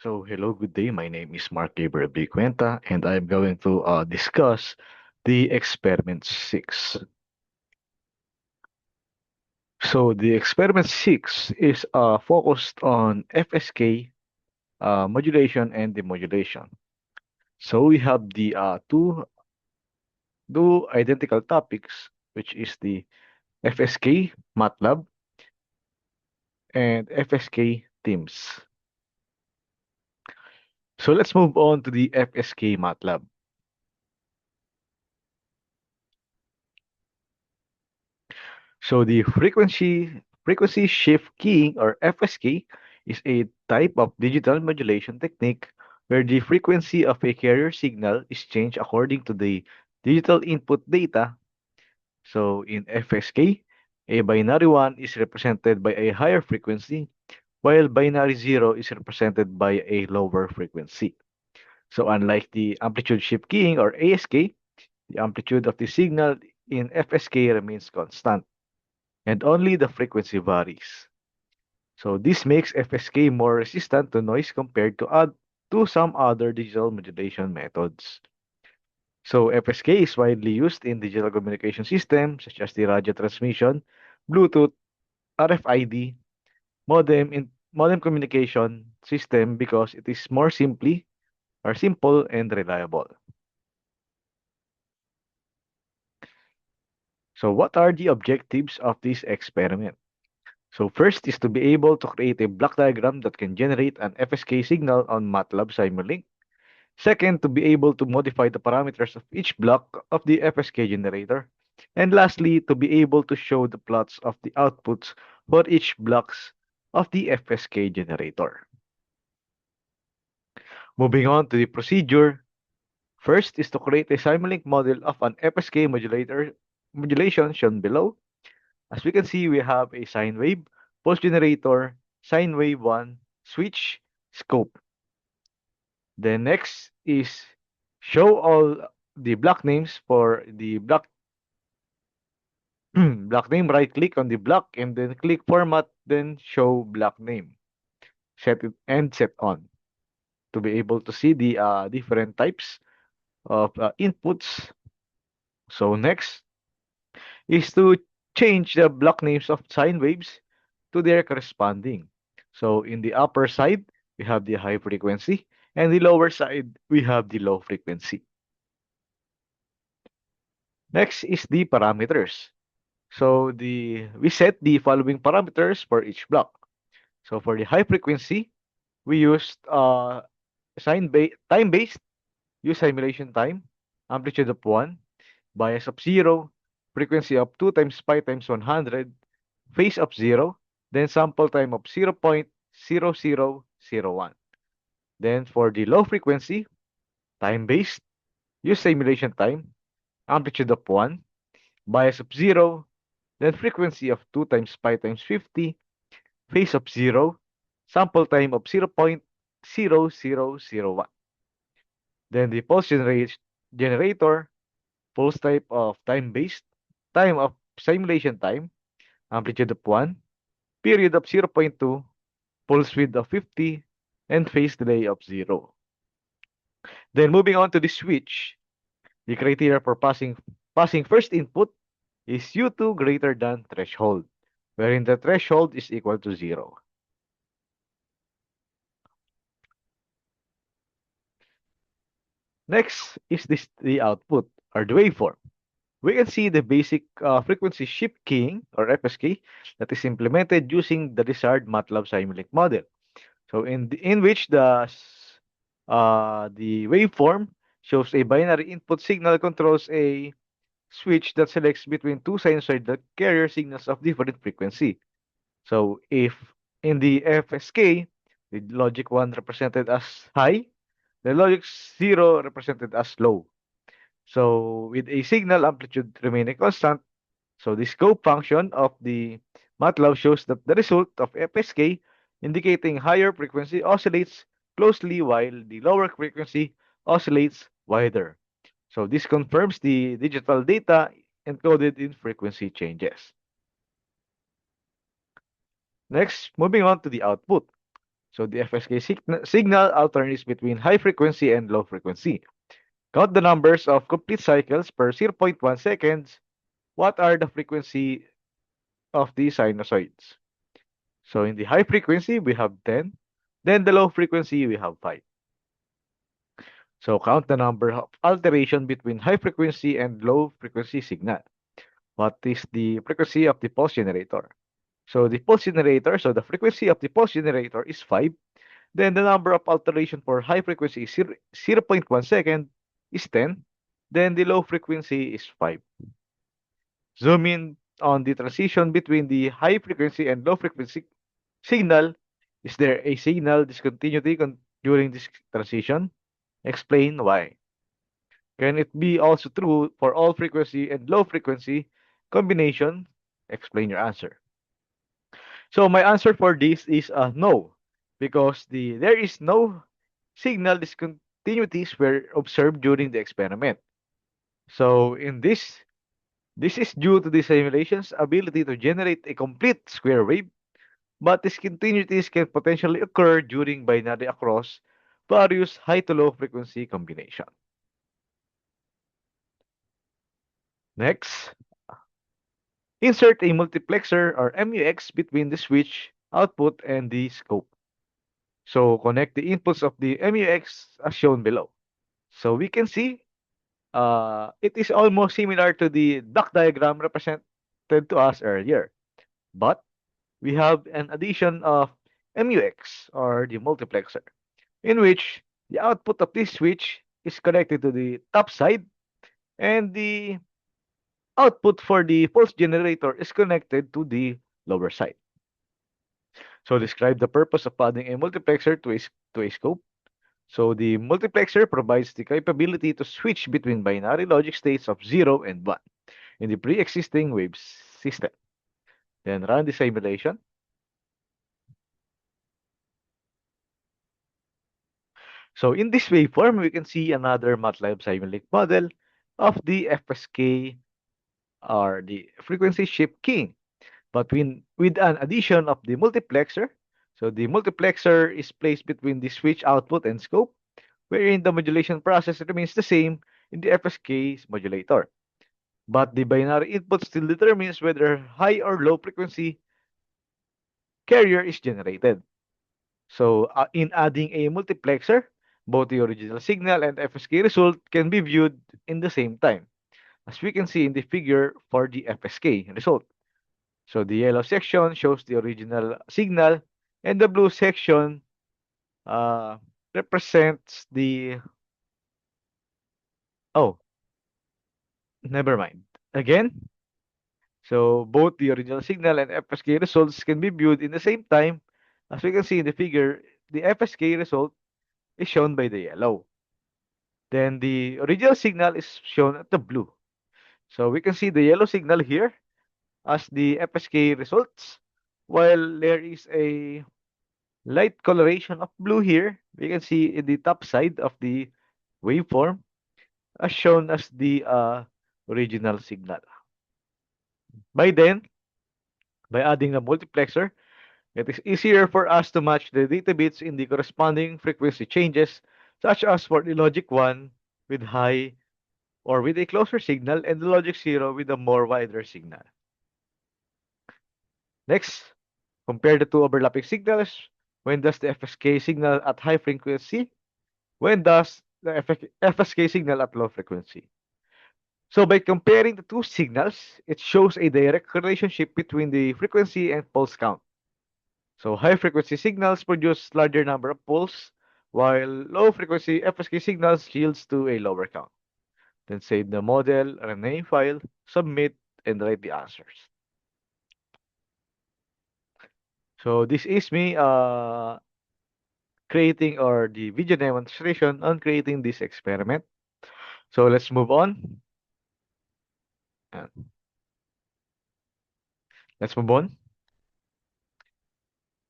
So, hello, good day. My name is Mark Gabriel B. Cuenta, and I'm going to discuss the experiment 6. So, the experiment 6 is focused on FSK modulation and demodulation. So, we have the two identical topics, which is the FSK MATLAB and FSK Teams. So, let's move on to the FSK MATLAB. So the frequency shift keying or FSK is a type of digital modulation technique where the frequency of a carrier signal is changed according to the digital input data. So in FSK, a binary 1 is represented by a higher frequency while binary 0 is represented by a lower frequency. So unlike the amplitude shift keying or ASK, the amplitude of the signal in FSK remains constant and only the frequency varies. So this makes FSK more resistant to noise compared to some other digital modulation methods. So FSK is widely used in digital communication systems such as the radio transmission, Bluetooth, RFID, modem communication system because it is more simple and reliable. So what are the objectives of this experiment? So first is to be able to create a block diagram that can generate an FSK signal on MATLAB Simulink. Second, to be able to modify the parameters of each block of the FSK generator. And lastly, to be able to show the plots of the outputs for each blocks of the FSK generator. Moving on to the procedure, first is to create a Simulink model of an FSK modulation shown below. As we can see, we have a sine wave, pulse generator, sine wave 1, switch, scope. The next is show all the block names for the block block name. Right click on the block and then click format, then show block name. Set it and set on to be able to see the different types of inputs. So next is to change the block names of sine waves to their corresponding. So in the upper side, we have the high frequency, and the lower side, we have the low frequency. Next is the parameters. So we set the following parameters for each block. So for the high frequency, we used time based, use simulation time, amplitude of 1, bias of 0, frequency of 2 times pi times 100, phase of 0, then sample time of 0.0001. Then for the low frequency, time based, use simulation time, amplitude of 1, bias of 0, then frequency of 2 times pi times 50, phase of 0, sample time of 0.0001. Then the generator, pulse type of time-based, time of simulation time, amplitude of 1, period of zero point 0.2, pulse width of 50, and phase delay of 0. Then moving on to the switch, the criteria for passing first input is U2 greater than threshold, wherein the threshold is equal to 0. Next is the output or the waveform. We can see the basic frequency shift keying or FSK that is implemented using the desired MATLAB Simulink model. So in which the waveform shows a binary input signal controls a switch that selects between two sinusoidal carrier signals of different frequency. So if in the FSK, the logic 1 represented as high, the logic 0 represented as low. So with a signal amplitude remaining constant, so the scope function of the MATLAB shows that the result of FSK indicating higher frequency oscillates closely while the lower frequency oscillates wider. So this confirms the digital data encoded in frequency changes. Next, moving on to the output. So the FSK signal alternates between high frequency and low frequency. Count the numbers of complete cycles per zero point 0.1 seconds. What are the frequency of the sinusoids? So in the high frequency, we have 10. Then the low frequency, we have 5. So count the number of alteration between high frequency and low frequency signal. What is the frequency of the pulse generator? So the frequency of the pulse generator is 5. Then the number of alteration for high frequency is 0 0.1 second is 10. Then the low frequency is 5. Zoom in on the transition between the high frequency and low frequency signal. Is there a signal discontinuity during this transition? Explain why. Can it be also true for all frequency and low frequency combination? Explain your answer. So my answer for this is no, because there is no signal discontinuities were observed during the experiment. So in this is due to the simulation's ability to generate a complete square wave, but discontinuities can potentially occur during binary across various high to low frequency combination. Next, insert a multiplexer or MUX between the switch output and the scope. So connect the inputs of the MUX as shown below. So we can see it is almost similar to the duct diagram represented to us earlier. But we have an addition of MUX or the multiplexer, in which the output of this switch is connected to the top side and the output for the pulse generator is connected to the lower side. So describe the purpose of adding a multiplexer to a scope. So the multiplexer provides the capability to switch between binary logic states of 0 and 1 in the pre-existing wave system. Then run the simulation. So in this waveform, we can see another MATLAB Simulink model of the FSK or the frequency shift keying, but with an addition of the multiplexer. So the multiplexer is placed between the switch output and scope, wherein the modulation process remains the same in the FSK modulator. But the binary input still determines whether high or low frequency carrier is generated. So in adding a multiplexer, both the original signal and FSK result can be viewed in the same time, as we can see in the figure for the FSK result. So the yellow section shows the original signal, and the blue section uh, represents the... Oh, never mind. Again, so both the original signal and FSK results can be viewed in the same time. As we can see in the figure, the FSK result is shown by the yellow. Then the original signal is shown at the blue. So we can see the yellow signal here as the FSK results, while there is a light coloration of blue here. We can see in the top side of the waveform as shown as the original signal. By then, by adding a multiplexer, it is easier for us to match the data bits in the corresponding frequency changes, such as for the logic 1 with high or with a closer signal and the logic 0 with a more wider signal. Next, compare the two overlapping signals. When does the FSK signal at high frequency? When does the FSK signal at low frequency? So by comparing the two signals, it shows a direct relationship between the frequency and pulse count. So high frequency signals produce larger number of pulse, while low frequency FSK signals yields to a lower count. Then save the model, rename file, submit, and write the answers. So this is me creating or the video demonstration on creating this experiment. So let's move on. And let's move on.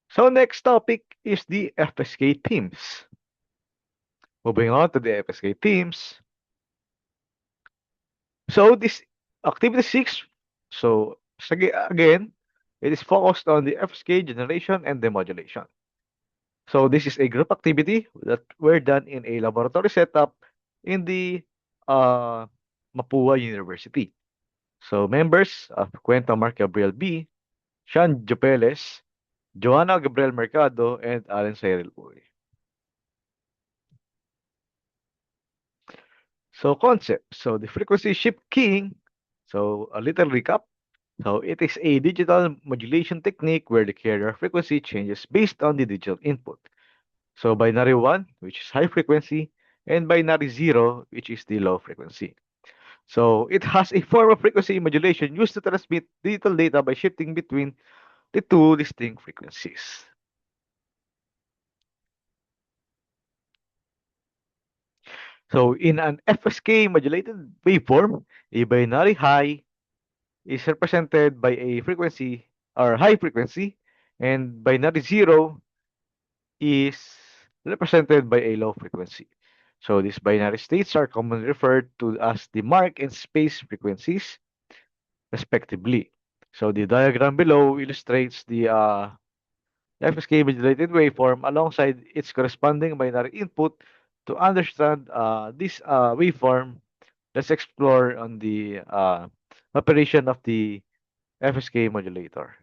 So next topic is the FSK themes. Moving on to the FSK themes. So this activity 6, so again, it is focused on the FSK generation and demodulation. So this is a group activity that were done in a laboratory setup in the uh, Mapua University. So members of Cuenta Mark Gabriel B, Sean Jopeles, Joanna Gabriel Mercado, and Alan Cyril Uy. So concept. So the frequency shift keying. So a little recap. So it is a digital modulation technique where the carrier frequency changes based on the digital input. So binary 1, which is high frequency, and binary 0, which is the low frequency. So it has a form of frequency modulation used to transmit digital data by shifting between the two distinct frequencies. So in an FSK modulated waveform, a binary high is represented by a frequency or high frequency, and binary 0 is represented by a low frequency. So these binary states are commonly referred to as the mark and space frequencies, respectively. So the diagram below illustrates the FSK modulated waveform alongside its corresponding binary input. To understand this waveform, let's explore on the operation of the FSK modulator.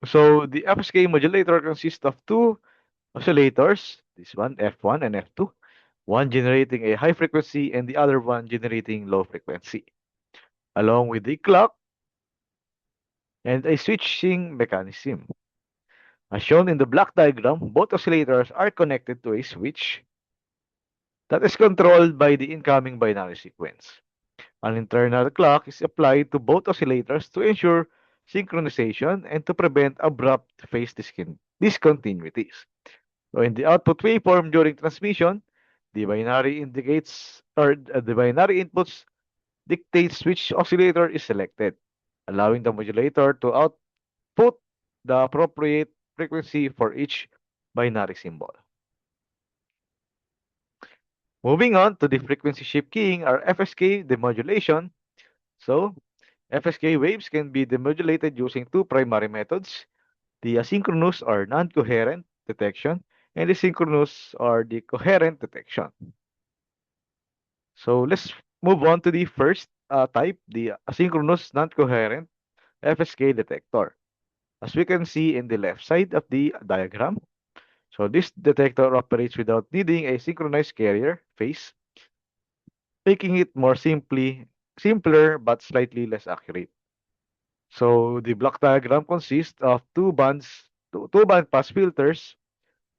So the FSK modulator consists of two oscillators, this one F1 and F2, one generating a high frequency and the other one generating low frequency, along with the clock and a switching mechanism. As shown in the block diagram, both oscillators are connected to a switch that is controlled by the incoming binary sequence. An internal clock is applied to both oscillators to ensure synchronization and to prevent abrupt phase discontinuities. So in the output waveform during transmission, the binary indicates or the binary inputs dictates which oscillator is selected, allowing the modulator to output the appropriate frequency for each binary symbol. Moving on to the frequency shift keying or FSK demodulation. So, FSK waves can be demodulated using two primary methods, the asynchronous or non-coherent detection and the synchronous or the coherent detection. So let's move on to the first type, the asynchronous non-coherent FSK detector. As we can see in the left side of the diagram, so this detector operates without needing a synchronized carrier phase, making it simpler but slightly less accurate. So the block diagram consists of two band pass filters,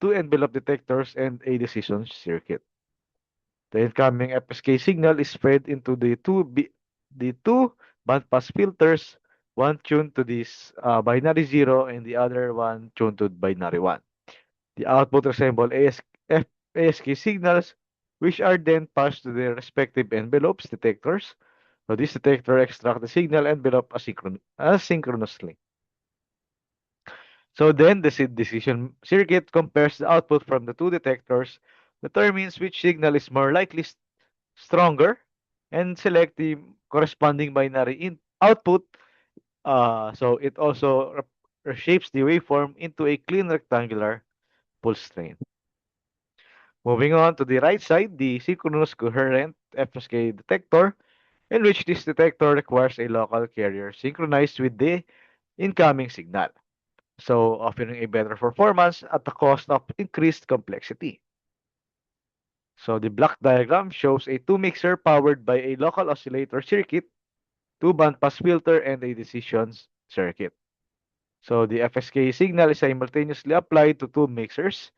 two envelope detectors, and a decision circuit. The incoming FSK signal is fed into the two bandpass filters, one tuned to this binary 0 and the other one tuned to binary 1. The output resemble ASK signals, which are then passed to their respective envelopes detectors. So this detector extract the signal envelope asynchronously. So then the decision circuit compares the output from the two detectors, determines which signal is more likely stronger, and select the corresponding binary output. So it also reshapes the waveform into a clean rectangular pulse train. Moving on to the right side, the synchronous coherent FSK detector, in which this detector requires a local carrier synchronized with the incoming signal, so offering a better performance at the cost of increased complexity. So the block diagram shows a two-mixer powered by a local oscillator circuit, two bandpass filter, and a decision circuit. So the FSK signal is simultaneously applied to two mixers,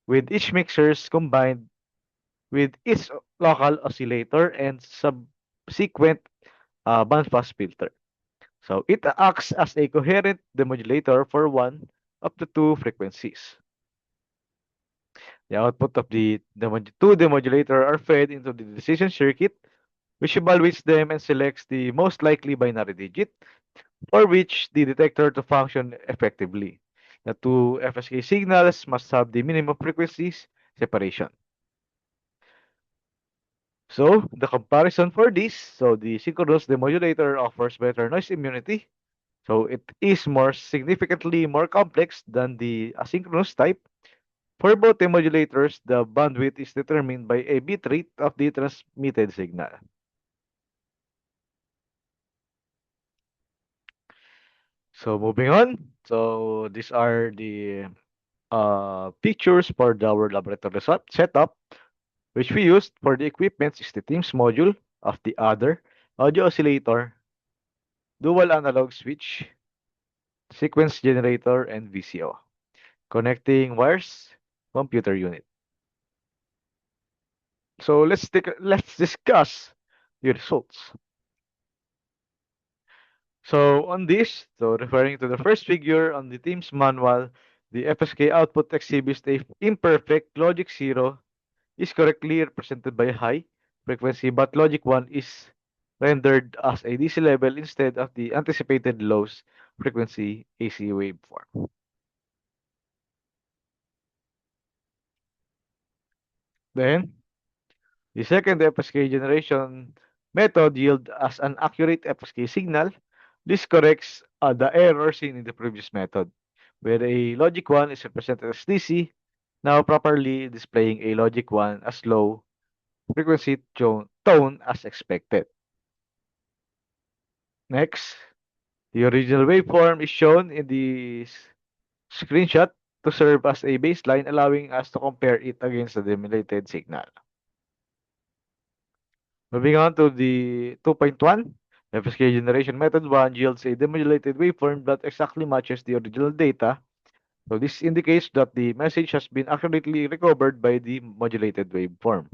with each mixers combined with its local oscillator and subsequent bandpass filter. So it acts as a coherent demodulator for one of the two frequencies. The output of the two demodulator are fed into the decision circuit, which evaluates them and selects the most likely binary digit for which the detector to function effectively. The two FSK signals must have the minimum frequencies separation. So the comparison for this, so the synchronous demodulator offers better noise immunity, So it is more significantly more complex than the asynchronous type. For both the modulators, the bandwidth is determined by a bit rate of the transmitted signal. So moving on. So these are the pictures for our laboratory setup, which we used for the equipment is the Teams module of the other audio oscillator, dual analog switch, sequence generator, and VCO. Connecting wires, computer unit. So let's discuss the results. So on this, so referring to the first figure on the Teams manual, the FSK output exhibits a imperfect logic 0 is correctly represented by high frequency, but logic 1 is rendered as a DC level instead of the anticipated low frequency AC waveform. Then, the second FSK generation method yield as an accurate FSK signal. This corrects the error seen in the previous method, where a logic 1 is represented as DC, now properly displaying a logic 1 as low frequency tone as expected. Next, the original waveform is shown in the screenshot to serve as a baseline, allowing us to compare it against the demulated signal. Moving on to the 2.1, FSK generation method 1 yields a demodulated waveform that exactly matches the original data. So this indicates that the message has been accurately recovered by the modulated waveform.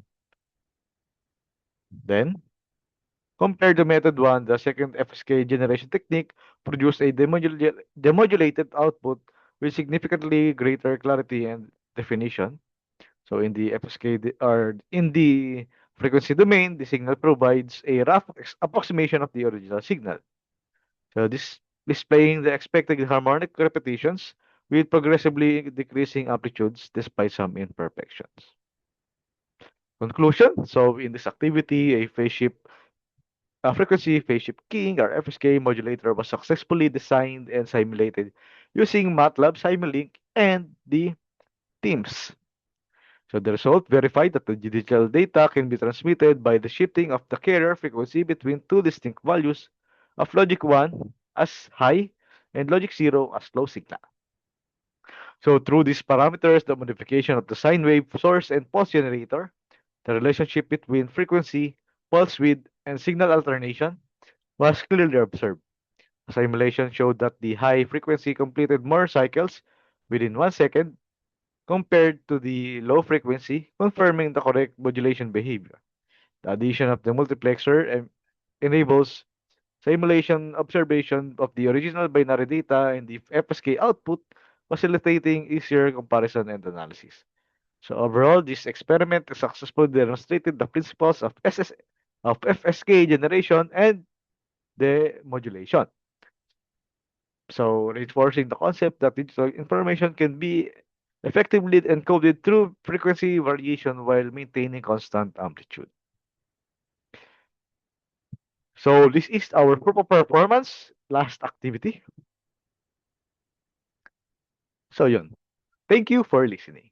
Then, compared to method 1, the second FSK generation technique produced a demodulated output with significantly greater clarity and definition. So in the FSK or in the frequency domain, the signal provides a rough approximation of the original signal. So this displaying the expected harmonic repetitions with progressively decreasing amplitudes despite some imperfections. Conclusion. So in this activity, a frequency phase shift keying or FSK modulator was successfully designed and simulated using MATLAB Simulink and the Teams. So the result verified that the digital data can be transmitted by the shifting of the carrier frequency between two distinct values of logic 1 as high and logic 0 as low signal. So through these parameters, the modification of the sine wave source and pulse generator, the relationship between frequency, pulse width, and signal alternation was clearly observed. Simulation showed that the high frequency completed more cycles within 1 second compared to the low frequency, confirming the correct modulation behavior. The addition of the multiplexer enables simulation observation of the original binary data and the FSK output, facilitating easier comparison and analysis. So overall, this experiment successfully demonstrated the principles of FSK generation and demodulation. So reinforcing the concept that digital information can be effectively encoded through frequency variation while maintaining constant amplitude. So this is our proof of performance last activity. So yun. Thank you for listening.